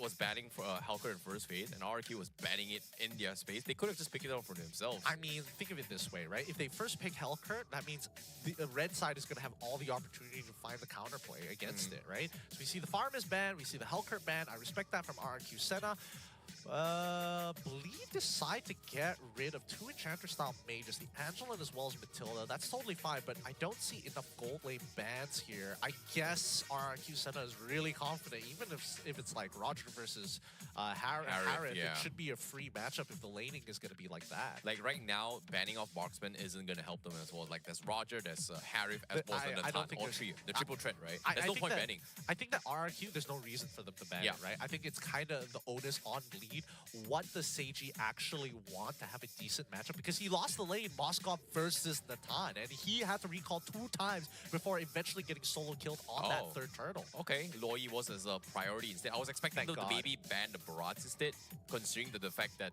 was banning for Halker in first phase, and RRQ was banning it in their space, they could have just picked it up for themselves. I mean, think of it this way, right? If they first pick Hellcurt, that means the red side is going to have all the opportunity to find the counterplay against it, right? So we see the farm is banned, we see the Hellcurt ban. I respect that from RRQ Sena. Bleed decide to get rid of 2 Enchanter-style mages, the Angelin as well as Matilda. That's totally fine, but I don't see enough gold lane bans here. I guess RRQ Sena is really confident, even if it's like Roger versus Harith, yeah. It should be a free matchup if the laning is going to be like that. Like right now, banning off Marksman isn't going to help them as well. Like there's Roger, there's Harith, as well as the triple threat, right? There's no point banning. I think that RRQ, there's no reason for them to ban it, right? I think it's kind of the onus on Bleed. What does Seiji actually want to have a decent matchup? Because he lost the lane Moskov versus Natan, and he had to recall 2 times before eventually getting solo killed on that third turtle. Okay, Loi was as a priority instead. I was expecting them to maybe ban the Barats instead, considering the fact that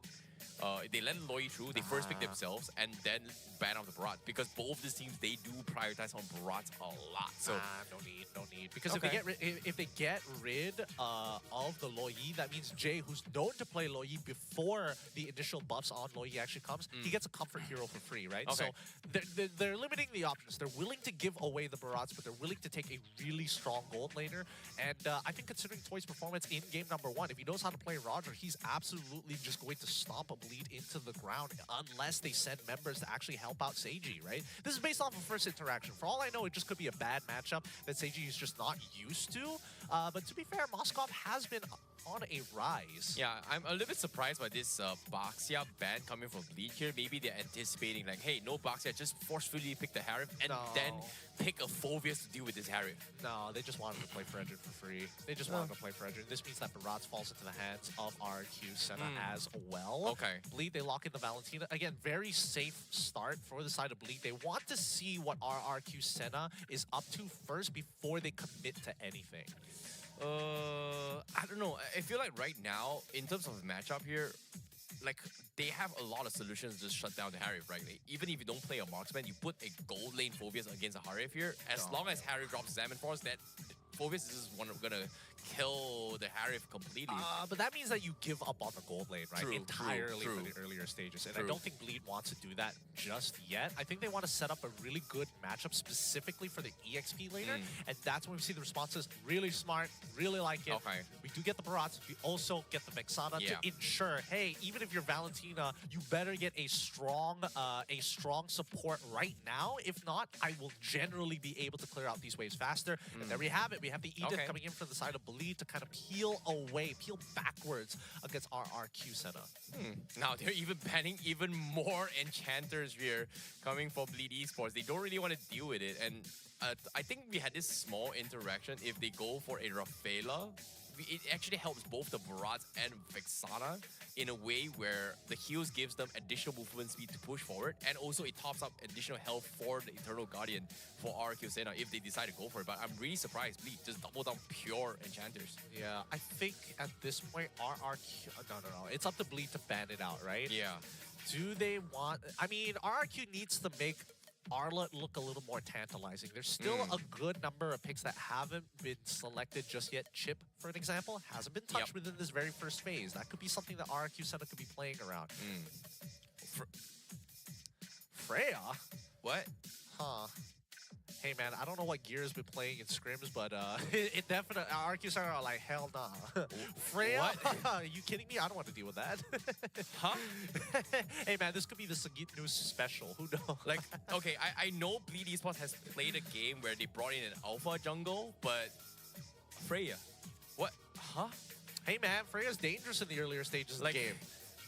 they let Loi through, they first pick themselves, and then ban off the Barat. Because both these teams, they do prioritize on Barats a lot. So no need. Because if they get rid of the Loi, that means Jay, who's known to play Loi before the initial buffs on Loi actually comes, he gets a comfort hero for free, right? Okay. So they're limiting the options. They're willing to give away the Barats, but they're willing to take a really strong gold laner. And I think considering Toy's performance in game number 1, if he knows how to play Roger, he's absolutely just going to stomp a Bleed into the ground unless they send members to actually help out Seiji, right? This is based off of first interaction. For all I know, it just could be a bad matchup that Seiji is just not used to. But to be fair, Moskov has been on a rise. Yeah, I'm a little bit surprised by this Baxia ban coming from Bleed here. Maybe they're anticipating like, hey, no Baxia, just forcefully pick the Harith and then pick a Phoveus to deal with this Harith. No, they just wanted to play Fredrin for free. They just wanted to play Fredrin. This means that Barats falls into the hands of RQ Sena as well. Okay. Bleed, they lock in the Valentina. Again, very safe start for the side of Bleed. They want to see what RRQ Sena is up to first before they commit to anything. I don't know. I feel like right now, in terms of matchup here, like they have a lot of solutions to just shut down the Harith, right? Like, even if you don't play a marksman, you put a gold lane Phoveus against a Harith here. As long as Harith drops Salmon Force, that Phoveus is just gonna kill the Harith completely. But that means that you give up on the gold lane, right? True, Entirely true. for the earlier stages. And I don't think Bleed wants to do that just yet. I think they want to set up a really good matchup specifically for the EXP laner. And that's when we see the responses. Really smart, really like it. Okay. We do get the Barats. We also get the Vexana to ensure, hey, even if you're Valentina, you better get a strong support right now. If not, I will generally be able to clear out these waves faster. And there we have it. We have the Edith coming in from the side of Bleed to kind of peel backwards against RRQ Sena. Now they're even banning even more enchanters here coming for Bleed Esports. They don't really want to deal with it, and I think we had this small interaction. If they go for a Rafaela, it actually helps both the Barats and Vexana in a way where the heals gives them additional movement speed to push forward, and also it tops up additional health for the Eternal Guardian for RQ Sena if they decide to go for it. But I'm really surprised Bleed just double down pure enchanters. Yeah, I think at this point RRQ... No. It's up to Bleed to ban it out, right? Yeah. Do they want... I mean, RRQ needs to make Arla look a little more tantalizing. There's still a good number of picks that haven't been selected just yet. Chip, for an example, hasn't been touched within this very first phase. That could be something that RRQ Sena could be playing around. Freya? What? Huh. Hey man, I don't know what Gear has been playing in scrims, but it definitely RQ Sena are like, hell nah. Freya? What? Are you kidding me? I don't want to deal with that. Huh? Hey man, this could be the Sagit News special. Who knows? Like, okay, I know Bleed Esports has played a game where they brought in an alpha jungle, but Freya, what? Huh? Hey man, Freya's dangerous in the earlier stages of the game.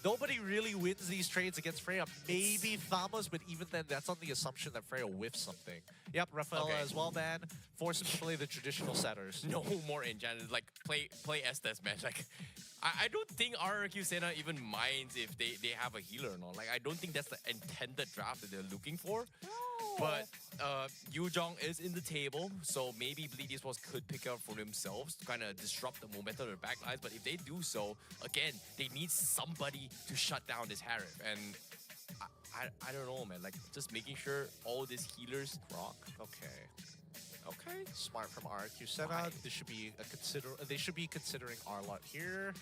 Nobody really wins these trades against Freya. Maybe Thamos, but even then, that's on the assumption that Freya whiffs something. Yep, Rafaela as well, man. Force him to play the traditional setters. No more enchanters. Like, play Estes, man. Like, I don't think RRQ Sena even minds if they have a healer or not. Like, I don't think that's the intended draft that they're looking for. No. But Yujong is in the table, so maybe Bleed Esports could pick up for themselves to kind of disrupt the momentum of the backlines. But if they do so, again, they need somebody to shut down this Harith. And I don't know, man. Like, just making sure all these healers rock. Okay. Okay. Smart from RQ Sena. Why? This should be they should be considering Arlott here.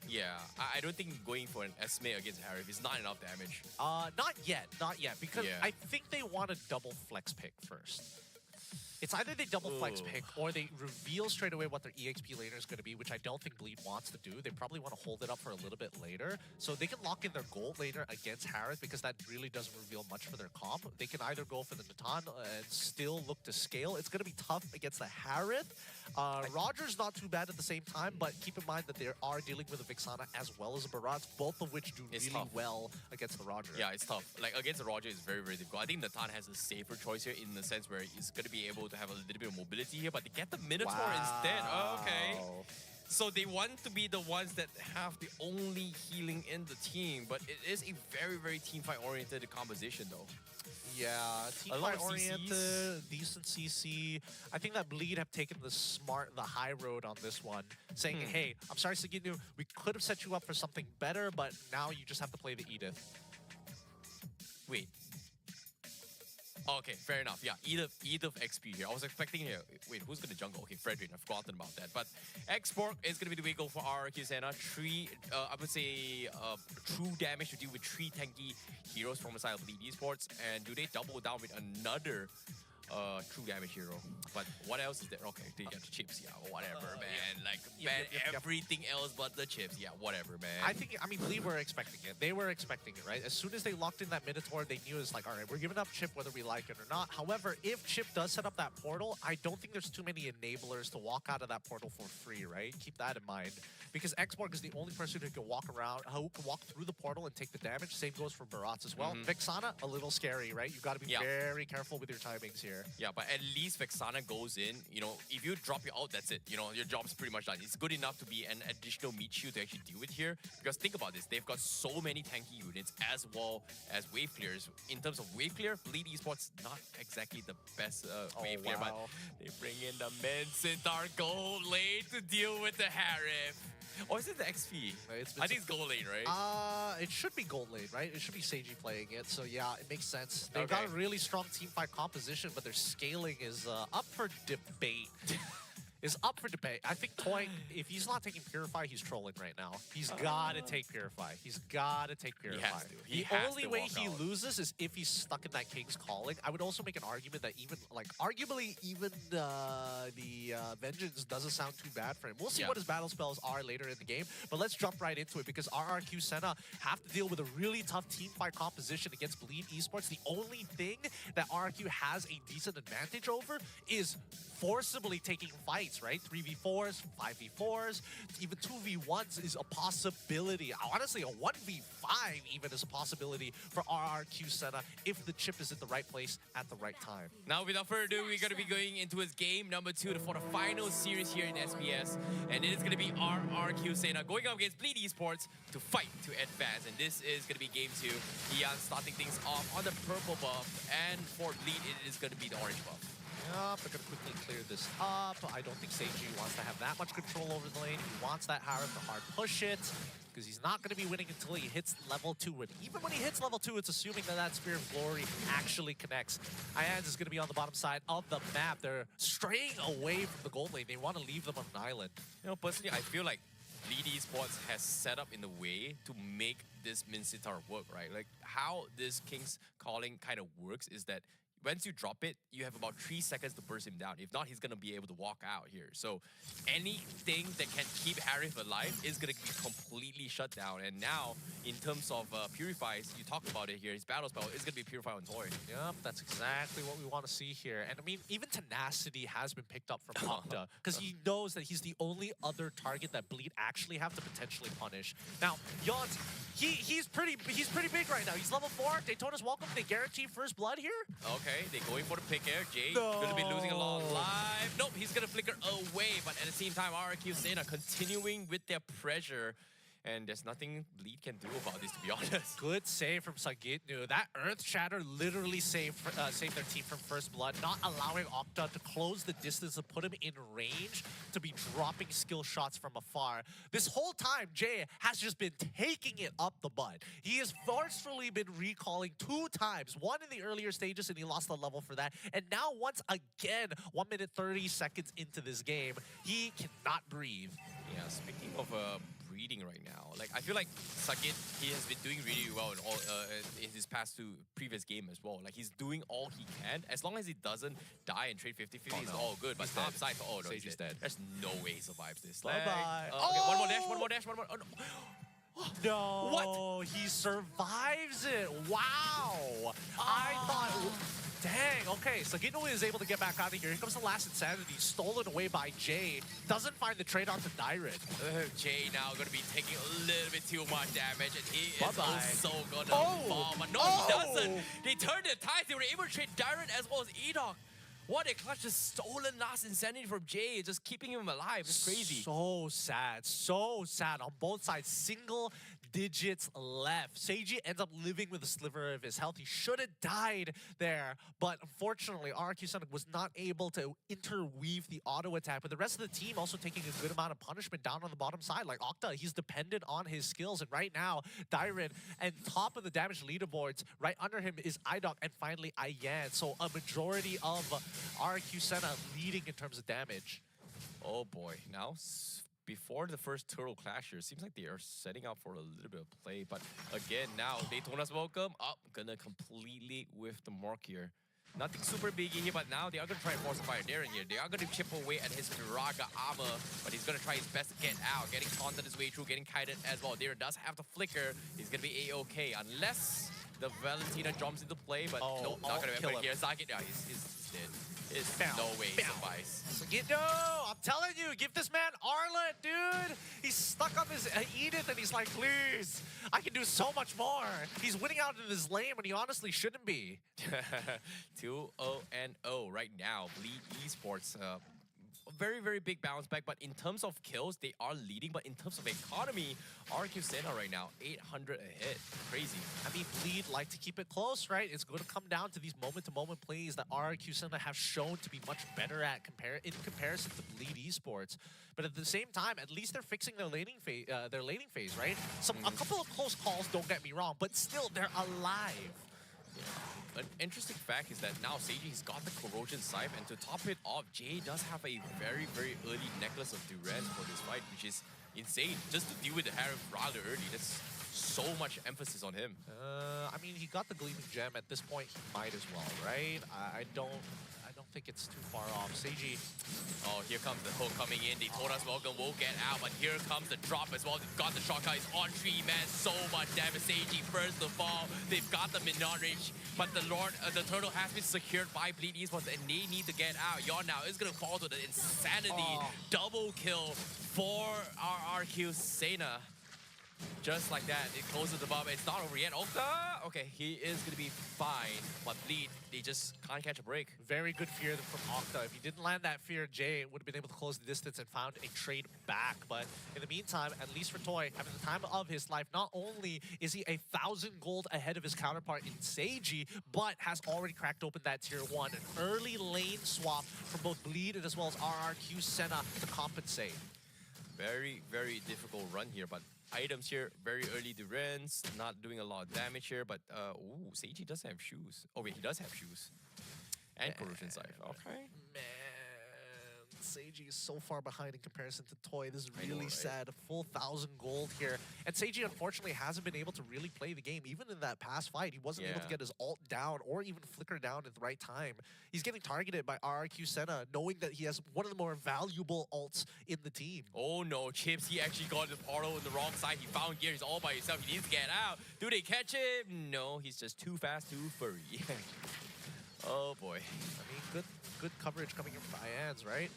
Yeah, I don't think going for an Esme against Harif is not enough damage. Not yet, because Yeah. I think they want a double flex pick first. It's either they double flex Ooh. pick or they reveal straight away what their EXP laner is going to be, which I don't think Bleed wants to do. They probably want to hold it up for a little bit later. So they can lock in their gold laner against Harith because that really doesn't reveal much for their comp. They can either go for the Natan and still look to scale. It's going to be tough against the Harith. Roger's not too bad at the same time, but keep in mind that they are dealing with a Vixana as well as a Barats, both of which do It's really tough. well against the Roger. Yeah, it's tough. Like against the Roger, it's very, very difficult. I think Natan has a safer choice here in the sense where he's going to be able to have a little bit of mobility here, but they get the Minotaur instead. Oh, okay. So they want to be the ones that have the only healing in the team, but it is a very, very team fight oriented composition though. Yeah, team A lot fight of oriented, CCs. decent CC. I think that Bleed have taken the high road on this one, saying, hey, I'm sorry, Saginu, we could have set you up for something better, but now you just have to play the Edith. Wait. Okay, fair enough. Yeah, Edith XP here. I was expecting here. Wait, who's gonna jungle? Okay, Frederick. I've forgotten about that. But Export is gonna be the way go for RQ Sena. I would say, true damage to deal with 3 tanky heroes from the side of Bleed Esports. And do they double down with another true damage hero? But what else is there? Okay, they got the chips. Yeah, whatever, man. Like, ban everything else but the chips. Yeah, whatever, man. I mean, Bleed were expecting it. They were expecting it, right? As soon as they locked in that Minotaur, they knew it's like, all right, we're giving up Chip whether we like it or not. However, if Chip does set up that portal, I don't think there's too many enablers to walk out of that portal for free, right? Keep that in mind. Because Xborg is the only person who can walk through the portal and take the damage. Same goes for Barats as well. Vixana, a little scary, right? You got to be very careful with your timings here. Yeah, but at least Vexana goes in. You know, if you drop your out, that's it. You know, your job's pretty much done. It's good enough to be an additional meat shield to actually deal with here. Because think about this, they've got so many tanky units as well as wave clears. In terms of wave clear, Bleed Esports not exactly the best wave clear, but they bring in the Mencintar gold lane to deal with the Harif. Or is it the XP? I think it's gold lane, right? It should be gold lane, right? It should be Seiji playing it, so yeah, it makes sense. They've Okay. got a really strong team fight composition, but their scaling is up for debate. I think Toy, if he's not taking Purify, he's trolling right now. He's got to take Purify. He's got to take Purify. has to. He The has only to way walk he out. loses is if he's stuck in that King's Calling. I would also make an argument that arguably even the Vengeance doesn't sound too bad for him. We'll see what his battle spells are later in the game, but let's jump right into it because RRQ Sena have to deal with a really tough team fight composition against Bleed Esports. The only thing that RRQ has a decent advantage over is forcibly taking fights, right? 3v4s, 5v4s, even 2v1s is a possibility. Honestly, a 1v5 even is a possibility for RRQ Sena if the chip is in the right place at the right time. Now, without further ado, we're going to be going into his game number 2 for the final series here in SBS. And it is going to be RRQ Sena going up against Bleed Esports to fight to advance. And this is going to be game 2. Ian starting things off on the purple buff. And for Bleed, it is going to be the orange buff. Yep, they're going to quickly clear this up. I don't think Seiji wants to have that much control over the lane. He wants that Harith to hard push it because he's not going to be winning until he hits level 2. And even when he hits level 2, it's assuming that that Spear of Glory actually connects. Ians is going to be on the bottom side of the map. They're straying away from the gold lane. They want to leave them on an island. You know, personally, I feel like Bleed Esports has set up in the way to make this Minsitar work, right? Like, how this King's Calling kind of works is that once you drop it, you have about 3 seconds to burst him down. If not, he's going to be able to walk out here. So anything that can keep Harith alive is going to be completely shut down. And now, in terms of Purifies, you talked about it here, his battle spell is going to be Purify on Toy. Yep, that's exactly what we want to see here. And I mean, even Tenacity has been picked up from Okta because he knows that he's the only other target that Bleed actually have to potentially punish. Now, Yons, he's pretty big right now. He's level 4. Daytona's welcome. They guarantee first blood here. Okay, they're going for the pick here. Jay gonna be losing a lot of life. Nope, he's gonna flicker away. But at the same time, RRQ Sena continuing with their pressure. And there's nothing Bleed can do about this, to be honest. Good save from Sagitnu. That Earth Shatter literally saved their team from first blood, not allowing Octa to close the distance and put him in range to be dropping skill shots from afar. This whole time, Jay has just been taking it up the butt. He has forcefully been recalling 2 times, one in the earlier stages and he lost the level for that. And now once again, 1 minute 30 seconds into this game, he cannot breathe. Yeah, speaking of breeding right now, like I feel like Sagit, he has been doing really well in his past 2 previous game as well. Like he's doing all he can. As long as he doesn't die and trade 50-50, it's all good. But the upside, oh no, he's dead. There's no way he survives this. Bye-bye. Okay, one more dash, one more dash, one more. Oh, no. No, What? He survives it. Wow. I thought, dang, okay. So Gino is able to get back out of here. Here comes the last Insanity, stolen away by Jay. Doesn't find the trade onto Dyrant. Jay now going to be taking a little bit too much damage, and he is Bye-bye. also going to fall. But no, he doesn't. They turned the tides. They were able to trade Dyrant as well as Edok. What a clutch, just stolen last Insanity from Jay, just keeping him alive. It's crazy. So sad on both sides. Single digits left. Seiji ends up living with a sliver of his health. He should have died there, but unfortunately, RRQ Sena was not able to interweave the auto attack. But the rest of the team also taking a good amount of punishment down on the bottom side. Like Octa, he's dependent on his skills, and right now, Dyrant and top of the damage leaderboards, right under him is Idok and finally Ayan. So a majority of RRQ Sena leading in terms of damage. Oh boy, now before the first turtle clash here, seems like they are setting out for a little bit of play. But again, now Daytona's welcome. Gonna completely whiff the mark here. Nothing super big in here, but now they are gonna try and force a fire there in here. They are gonna chip away at his Viraga armor, but he's gonna try his best to get out, getting taunted his way through, getting kited as well. Darren does have the flicker. He's gonna be A-okay unless the Valentina jumps into play, but nope, not gonna be able to hear Zagit. Yeah, he's dead. There's no way he survives. No, I'm telling you, give this man Arlet, dude. He's stuck on this Edith, and he's like, please, I can do so much more. He's winning out in his lane when he honestly shouldn't be. 2-0-0 right now. Bleed Esports. Very, very big bounce back, but in terms of kills, they are leading. But in terms of economy, RQ Sena right now, 800 ahead. Crazy. I mean, Bleed like to keep it close, right? It's going to come down to these moment-to-moment plays that RQ Sena have shown to be much better at in comparison to Bleed Esports. But at the same time, at least they're fixing their laning phase, right? A couple of close calls, don't get me wrong, but still, they're alive. An interesting fact is that now Seiji's got the Corrosion Scythe, and to top it off, Jay does have a very, very early Necklace of Durance for this fight, which is insane. Just to deal with the Harem rather early, that's so much emphasis on him. I mean, he got the Gleaming Gem. At this point, he might as well, right? I don't think it's too far off. Seiji. Oh, here comes the hook coming in. They told us welcome, we'll get out, but here comes the drop as well. They've got the shotgun. He's on tree, man. So much damage. Seiji first to fall. They've got the Minarich, but the turtle has been secured by Bleed Esports, and they need to get out. Yon now is gonna fall to the Insanity double kill for RRQ Sena. Just like that, it closes the bomb. It's not over yet. Octa! Okay, he is going to be fine. But Bleed, they just can't catch a break. Very good fear from Octa. If he didn't land that fear, Jay would have been able to close the distance and found a trade back. But in the meantime, at least for Toy, having the time of his life, not only is he 1,000 gold ahead of his counterpart in Seiji, but has already cracked open that tier 1. An early lane swap from both Bleed and as well as RRQ Sena to compensate. Very, very difficult run here, but items here, very early Durance, not doing a lot of damage here, but ooh, Seiji does have shoes. Oh wait, he does have shoes. And Corrosion Scythe, okay. Man, Seiji is so far behind in comparison to Toy. This is really sad. A full 1,000 gold here. And Seiji, unfortunately, hasn't been able to really play the game. Even in that past fight, he wasn't able to get his ult down or even flicker down at the right time. He's getting targeted by RRQ Sena, knowing that he has one of the more valuable ults in the team. Oh no, Chips, he actually got the portal on the wrong side. He found gear, he's all by himself. He needs to get out. Do they catch him? No, he's just too fast, too furry. Oh boy. I mean, good coverage coming in from Ians, right?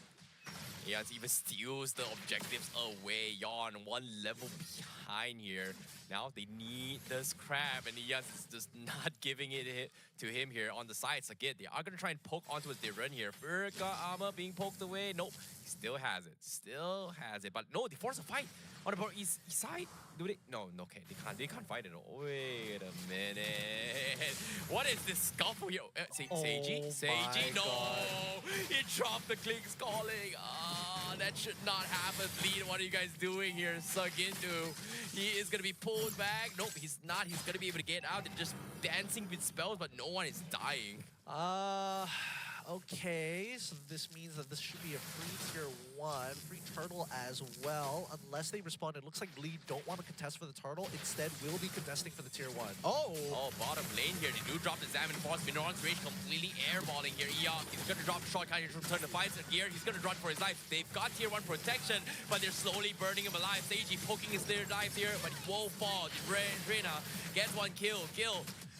Yes, even steals the objectives away. Yon, one level behind here. Now they need this crab, and Ians is just not giving it to him here on the sides. Again, they are going to try and poke onto his Diren here. Virga armor being poked away. Nope, He still has it. Still has it. But no, they force a fight on the east side. Do they? No, okay. They can't fight it. Wait a minute. What is this scuffle here? Seiji? Seiji? No! God. He dropped the Kling's calling. Ah, that should not happen. Bleed, what are you guys doing here? Sug into. He is going to be pulled back. Nope, he's not. He's going to be able to get out. They're just dancing with spells, but no one is dying. Okay, so this means that this should be a free tier 1, free turtle as well, unless they respond. It looks like Bleed don't want to contest for the turtle, instead will be contesting for the tier 1. Oh, bottom lane here. They do drop the Zaman Force. Minoron's rage completely airballing here. Eok, he's going to drop a short kind of return to fight gear. He's going to run for his life. They've got tier 1 protection, but they're slowly burning him alive. Seiji poking his their knife here, but he won't fall. Reyna gets one kill.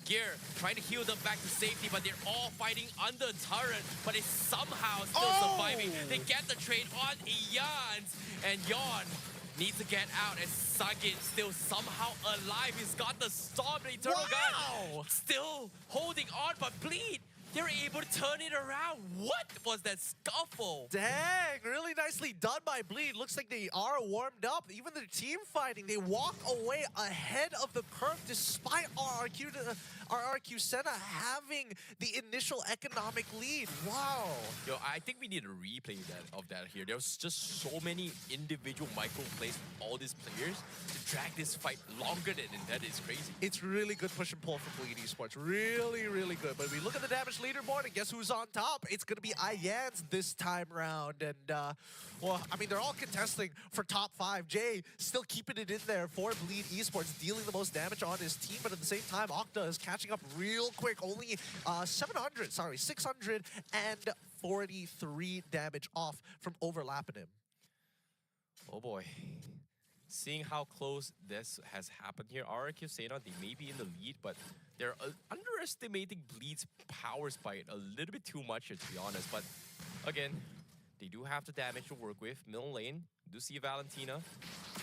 Gear trying to heal them back to safety, but they're all fighting under turret, but it's somehow still surviving. They get the trade on Ians, and Yon needs to get out, and Sagit still somehow alive. He's got the Storm, the Eternal Gun. Still holding on, but Bleed, they're able to turn it around. What was that scuffle? Dang, really nicely done by Bleed. Looks like they are warmed up. Even their team fighting, they walk away ahead of the curve despite RRQ Sena having the initial economic lead. Wow. Yo, I think we need a replay of that here. There's just so many individual micro plays from all these players to drag this fight longer than that is crazy. It's really good push and pull from Bleed Esports. Really, really good. But we look at the damage leaderboard, and guess who's on top? It's going to be Ians this time round. And, well, I mean, they're all contesting for top 5. Jay still keeping it in there for Bleed Esports, dealing the most damage on his team. But at the same time, Okta is catching up real quick. Only 643 damage off from overlapping him. Oh boy. Seeing how close this has happened here, RRQ Sena, they may be in the lead, but they're underestimating Bleed's powers by a little bit too much here, to be honest. But again, they do have the damage to work with. Middle lane, do see Valentina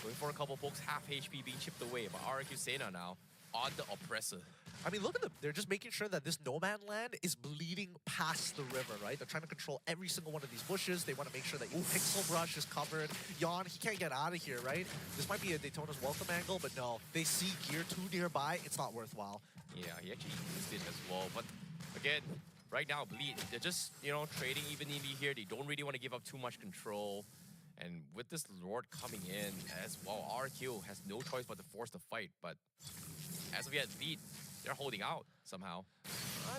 going for a couple pokes, half HP being chipped away. But RRQ Sena now on the oppressor. I mean, look at them. They're just making sure that this no-man land is bleeding past the river, right? They're trying to control every single one of these bushes. They want to make sure that Pixel Brush is covered. Yon, he can't get out of here, right? This might be a Daytona's welcome angle, but no. They see gear 2 nearby. It's not worthwhile. Yeah, he actually used it as well. But again, right now, Bleed, they're just, you know, trading evenly here. They don't really want to give up too much control. And with this Lord coming in as well, RQ has no choice but to force the fight. But as of yet, Bleed, they're holding out somehow.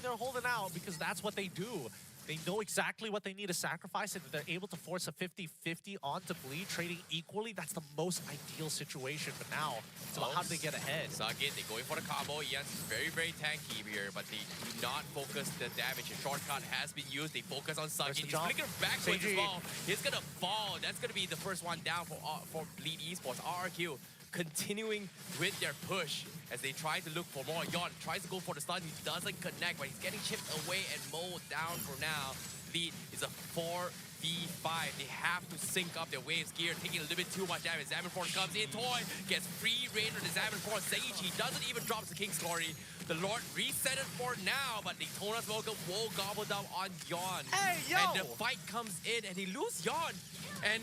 They're holding out because that's what they do. They know exactly what they need to sacrifice, and if they're able to force a 50-50 onto Bleed, trading equally, that's the most ideal situation. But now, it's about how do they get ahead. Sagit, they're going for the combo. Yes, it's very, very tanky here, but they do not focus the damage. A shortcut has been used. They focus on Sagit. He's flicking backwards as well. He's going to fall. That's going to be the first one down for Bleed Esports. RRQ continuing with their push as they try to look for more. Yon tries to go for the stun. He doesn't connect, but he's getting chipped away and mowed down for now. Bleed is a 4v5. They have to sync up their waves gear, taking a little bit too much damage. Zaman Force comes in. Toy gets free reign on the Zaman Force. Seiji doesn't even drop the King's Glory. The Lord reset it for now, but Daytona's welcome will gobble down on Yon. Hey, yo! And the fight comes in, and he loses Yon. And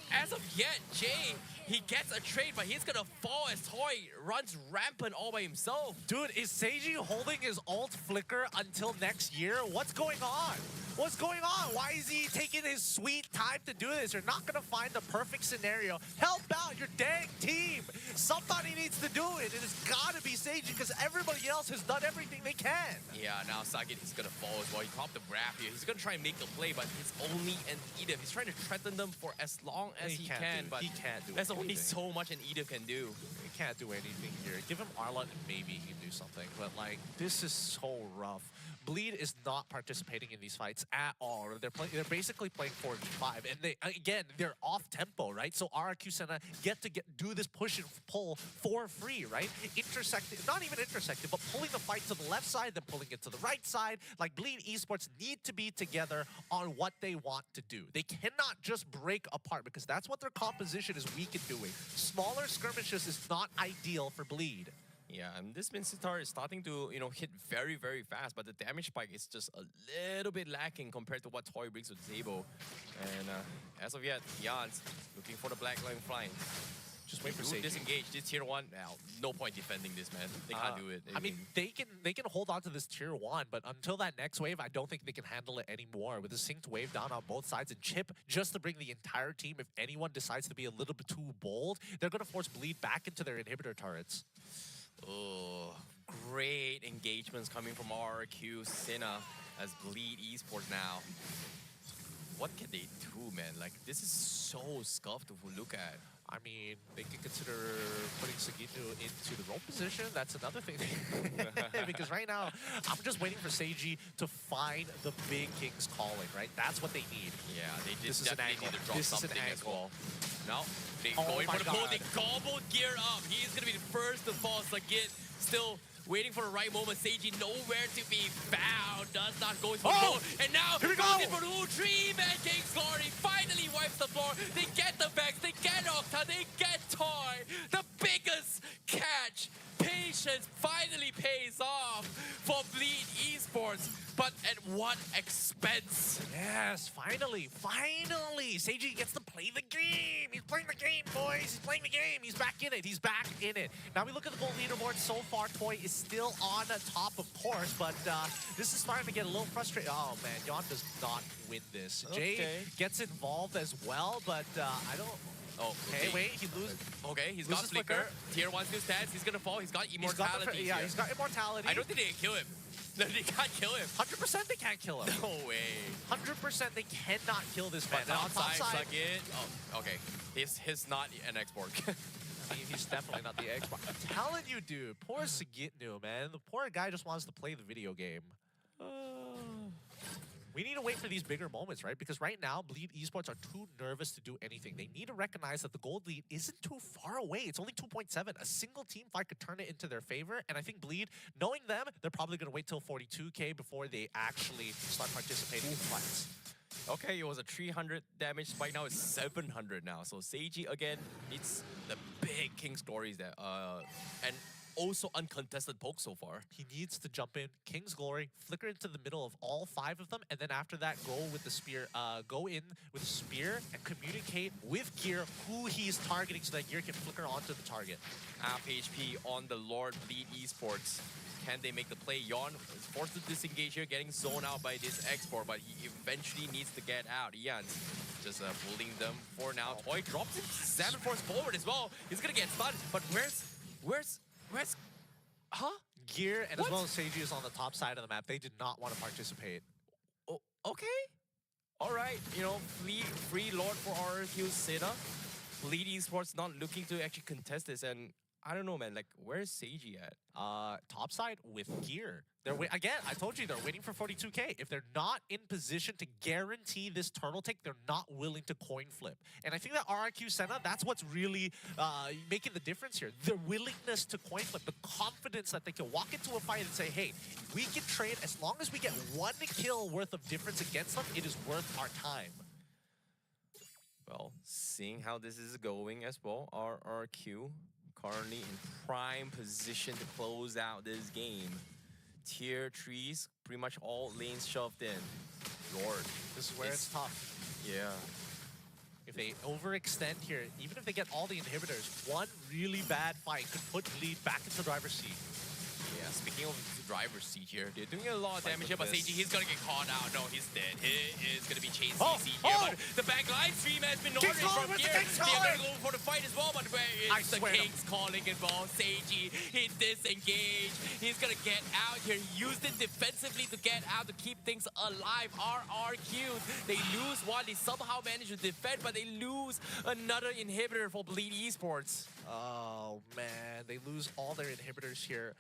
as of yet, Jay, he gets a trade, but he's gonna fall as Toy runs rampant all by himself. Dude, is Seiji holding his ult flicker until next year? What's going on? What's going on? Why is he taking his sweet time to do this? You're not gonna find the perfect scenario. Help out your dang team. Somebody needs to do it. It has gotta be Seiji because everybody else has done everything they can. Yeah, now Sagit is gonna fall as well. He popped the grab here. He's gonna try and make a play, but it's only an Edith. He's trying to threaten them for as long as he can, but he can't do there's anything. only so much an Edith can do. He can't do anything here. Give him Arlott and maybe he can do something, but like, this is so rough. Bleed is not participating in these fights at all. They're basically playing 4v5, and they're off tempo, right? So RRQ Sena do this push and pull for free, right? Not even intersecting, but pulling the fight to the left side, then pulling it to the right side. Like, Bleed Esports need to be together on what they want to do. They cannot just break apart because that's what their composition is weak in doing. Smaller skirmishes is not ideal for Bleed. Yeah, and this Mincetar is starting to, hit very, very fast, but the damage spike is just a little bit lacking compared to what Toy brings to the table. And as of yet, Jan's looking for the black line flying. Just wait for Seiji. Seiji. Disengage this tier 1. Now, no point defending this, man. They can't do it. I mean, they can hold on to this tier 1, but until that next wave, I don't think they can handle it anymore. With the synced wave down on both sides and Chip, just to bring the entire team, if anyone decides to be a little bit too bold, they're going to force Bleed back into their inhibitor turrets. Oh, great engagements coming from RRQ Sena as Bleed Esports now. What can they do, man? Like, this is so scuffed to look at. I mean, they can consider putting Sagito into the role position. That's another thing. Because right now, I'm just waiting for Seiji to find the big King's calling, right? That's what they need. Yeah, they This is definitely an need angle. to drop This is an something as angle. well. Now, they Oh going my for the pull. God. They combo gear up. He's going to be the first to fall. Sagit still waiting for the right moment. Seiji nowhere to be found. Does not go for the pull. And now, here we goes go. in for the 3-man King's Glory. Finally wipes the floor. They get the Vex. They get Octa. They get Toy. The biggest catch. Patience finally pays off for Bleed Esports. But at what expense? Yes, finally. Seiji gets to play the game. He's playing the game, boys. He's playing the game. He's back in it. Now we look at the gold leaderboard. So far, Toy is still on top, of course, but this is starting to get a little frustrating. Oh, man, Jan does not win this. Okay. Jay gets involved as well, but I don't... Oh, Okay, wait, he loses. Okay, he's got Loses Flicker. Flicker. Tier 1 still stands. He's gonna fall. He's got He's got Immortality. the, he's got immortality. I don't think they can kill him. No, they can't kill him. 100% they can't kill him. No way. 100% they cannot kill this man. But Now, on top outside, side, suck it. Oh, okay. He's not an export. I mean, he's definitely not the expert. I'm telling you, dude. Poor Sagitnu, man. The poor guy just wants to play the video game. We need to wait for these bigger moments, right? Because right now, Bleed Esports are too nervous to do anything. They need to recognize that the gold lead isn't too far away. It's only 2.7. A single team fight could turn it into their favor. And I think Bleed, knowing them, they're probably going to wait till 42k before they actually start participating in fights. Okay, it was a 300 damage spike. Now it's 700 now. So Seiji again needs the big King's Glories there. And also uncontested poke so far. He needs to jump in, King's Glory, flicker into the middle of all 5 of them, and then after that, go with the spear. Go in with the spear and communicate with Gear who he's targeting, so that Gear can flicker onto the target. Half HP on the Lord Bleed Esports. Can they make the play? Yon is forced to disengage here, getting zoned out by this export, but he eventually needs to get out. Jan's just bullying them for now. Toy drops him 7 force forward as well. He's gonna get stunned, but where's huh? Gear and What? as well as Seiji is on the top side of the map. They did not want to participate. Oh, okay. All right. Free Lord for RRQ Sena. Bleed Esports not looking to actually contest this, and I don't know, man. Like, where's Seiji at? Top side with Gear. Again, I told you, they're waiting for 42k. If they're not in position to guarantee this turtle take, they're not willing to coin flip. And I think that RRQ Sena, that's what's really making the difference here. Their willingness to coin flip, the confidence that they can walk into a fight and say, hey, we can trade as long as we get 1 kill worth of difference against them, it is worth our time. Well, seeing how this is going as well, RRQ currently in prime position to close out this game. Tier 3s, pretty much all lanes shoved in. Lord. This is where it's tough. Yeah. If they overextend here, even if they get all the inhibitors, one really bad fight could put Bleed back into driver's seat. Yeah, speaking of the driver's seat here, they're doing a lot of Like damage here, but this. Seiji, he's gonna get caught out. No, he's dead. He is gonna be chased Oh, CC here, oh! but the back line stream has been King's ordering calling from with the here. King's They're calling! gonna go for the fight as well, but where I is the swear to- King's calling involved? Seiji, he disengaged. He's gonna get out here, used it defensively to get out, to keep things alive. RRQ, they lose one, they somehow manage to defend, but they lose another inhibitor for Bleed Esports. Oh, man. They lose all their inhibitors here.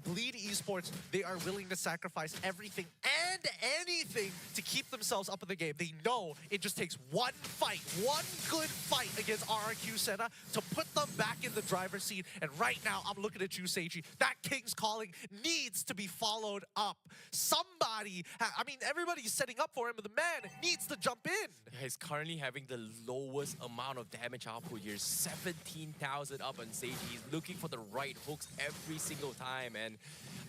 Bleed Esports, they are willing to sacrifice everything and anything to keep themselves up in the game. They know it just takes one fight, one good fight against RRQ Sena to put them back in the driver's seat. And right now, I'm looking at you, Seiji. That King's Calling needs to be followed up. Somebody, I mean, everybody's setting up for him, but the man needs to jump in. Yeah, he's currently having the lowest amount of damage output here, 17,000 up on Seiji. He's looking for the right hooks every single time, and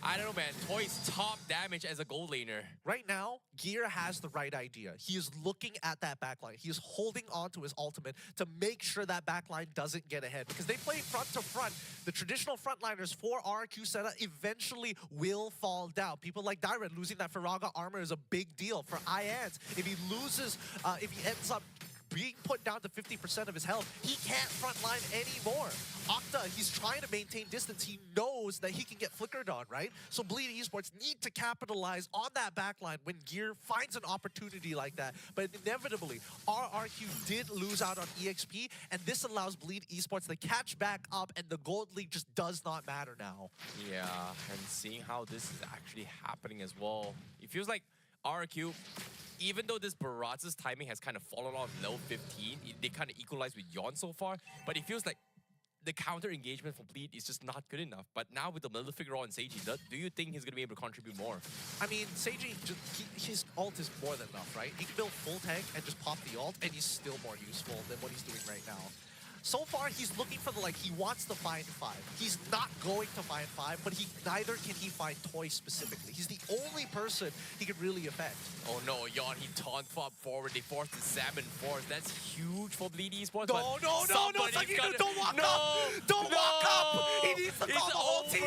I don't know, man. Toy's top damage as a gold laner. Right now, Gear has the right idea. He is looking at that backline. He is holding on to his ultimate to make sure that backline doesn't get ahead. Because they play front to front. The traditional frontliners for RQ Sena eventually will fall down. People like Dyren losing that Firaga armor is a big deal. For Ians, if he loses, if he ends up being put down to 50% of his health, he can't frontline anymore. Octa, he's trying to maintain distance. He knows that he can get flickered on, right? So Bleed Esports need to capitalize on that backline when Gear finds an opportunity like that. But inevitably, RRQ did lose out on EXP, and this allows Bleed Esports to catch back up, and the Gold League just does not matter now. Yeah, and seeing how this is actually happening as well, it feels like RRQ, even though this Baratz's timing has kind of fallen off level 15, they kind of equalized with Yon so far, but it feels like the counter engagement for Bleed is just not good enough. But now with the Maleficent on Seiji, do you think he's going to be able to contribute more? I mean, Seiji, his ult is more than enough, right? He can build full tank and just pop the ult, and he's still more useful than what he's doing right now. So far, he's looking for the, he wants to find 5. He's not going to find 5, but neither can he find Toy specifically. He's the only person he can really affect. Oh no, Yon, he taunt fob forward. They forced the Salmon Force. That's huge for Bleed Esports. No, Sagino, don't walk up! Don't walk up! He needs to call the whole team!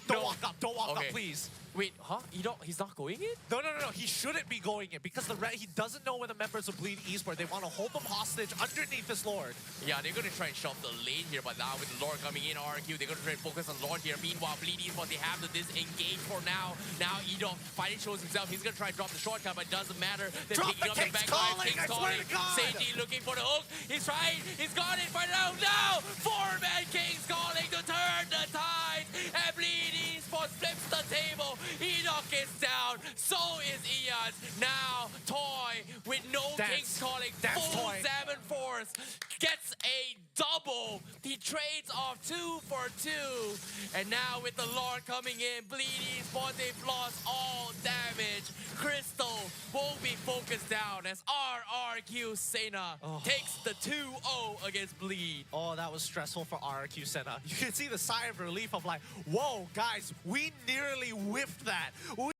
Don't walk up, please. Wait, huh? He's not going in? No. He shouldn't be going in because he doesn't know where the members of Bleed Esports. They want to hold them hostage underneath this Lord. Yeah, they're going to try and shove the lane here, but now with the Lord coming in, RQ, they're going to try and focus on Lord here. Meanwhile, Bleed Esports, they have to disengage for now. Now, Edo finally shows himself. He's going to try and drop the shortcut, but it doesn't matter. They're picking up the back line. King's calling. Seiji looking for the hook. He's trying. He's got it, but no! 4-man King's calling to turn the tide. And Bleed Esports flips the table. Enoch is down, so is Ian. Now, Toy, with no King's Calling, full Salmon Force, gets a double. He trades off 2 for 2. And now with the Lord coming in, Bleed Esports, they've lost all damage. Crystal won't be focused down as RRQ Sena takes the 2-0 against Bleed. Oh, that was stressful for RRQ Sena. You can see the sigh of relief of whoa, guys, we nearly whiffed that.